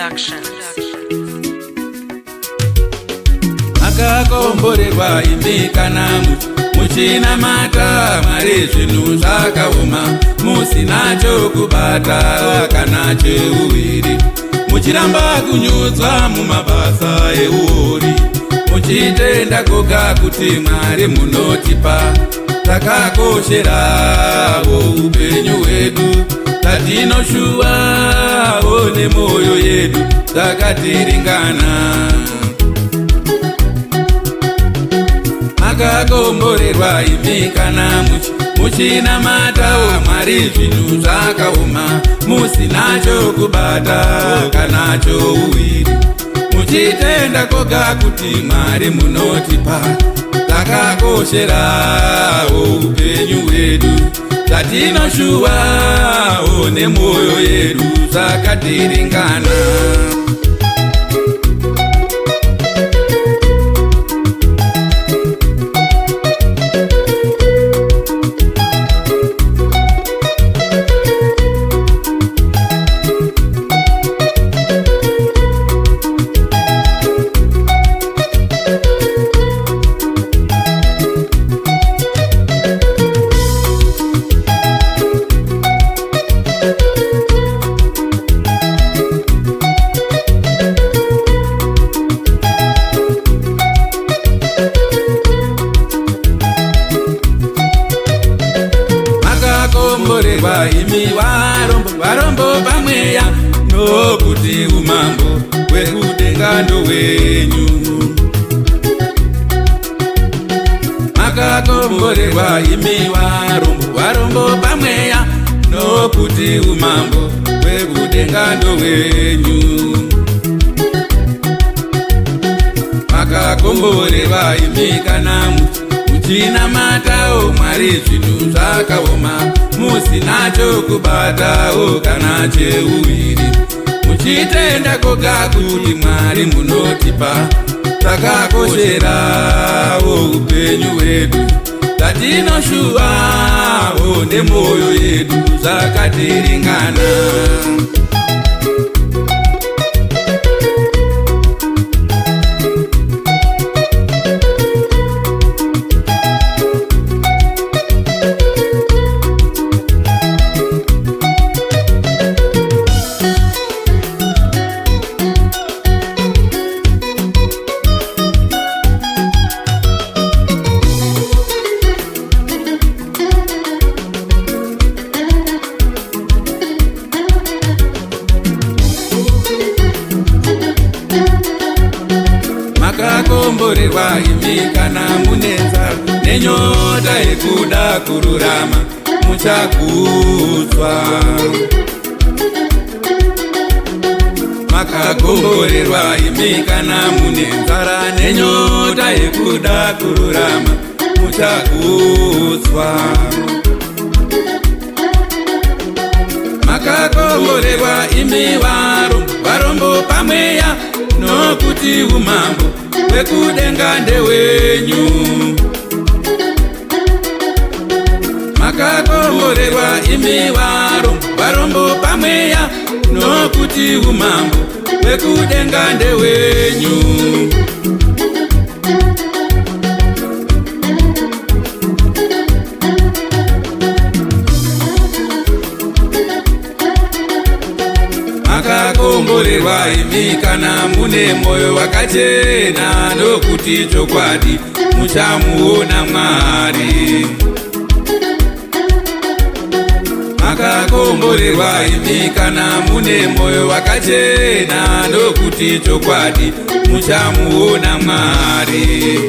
Productions. Makakomborerwa imi kana muchina mata mari zvinhu zvakaoma musina chokubata kana cheuwiri muchiramba kunyudzwa mumabasa euori muchitenda koga kuti Mwari munotipa takakosherawo upenyu hwedu tatinoshuwawo nemwoyo yedu takatiringana. Makakomborerwa imi kana muchina matawo Mwari zvinhu zvakaoma musina chokubata kana chouwiri muchitenda koga kuti Mwari munotipa takakosherawo upenyu hwedu tatinoshuwawo nemwoyo yedu takatiringana. Makakomborerwa imi varombo pamweya nokuti umambo hwekudenga ndohwenyu. Makakomborerwa imi varombo pamweya nokuti umambo hwekudenga ndohwenyu. Makakomborerwa imi kana muchina matawo Mwari zvinhu zvakaoma musina chokubatawo kana cheuwiri muchitenda koga kuti Mwari munotipa takakosherawo upenyu hwedu tatinoshuwawo nemwoyo yedu zvakatiringana. Makakomborerwa imi kana munenza nenyota yekuda kururama muchakudzwa. Makakomborerwa imi kana munenzara nenyota yekuda kururama muchakudzwa. Makakomborerwa imi varombo pamweya nokuti umambo hwekudenga ndehwenyu. Makakomborerwa imi varombo pamweya nokuti umambo hwekudenga ndehwenyu. Makakomborerwa imi kana mune mwoyo wakachena nokuti chokwadi muchamuona Mwari. Makakomborerwa imi kana mune mwoyo wakachena nokuti chokwadi muchamuona Mwari.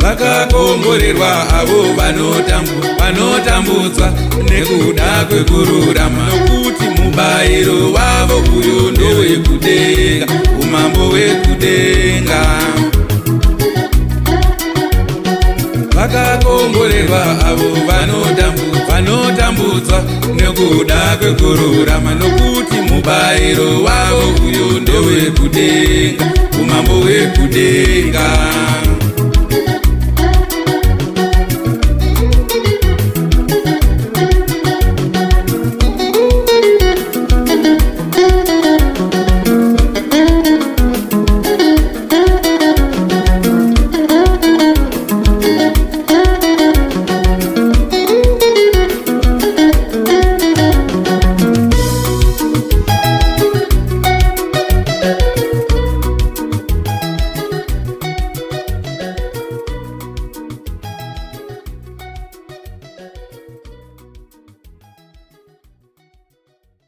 Vakakomborerwa avo vanotambudzwa nekuda kwekururama nokuti mubayiro wavo uyu ndowekudenga umambo hwekudenga. Vakakomborerwa avo vanotambudzwa nekuda kwekururama nokuti mubayiro wavo uyu ndowekudenga umambo hwekudenga.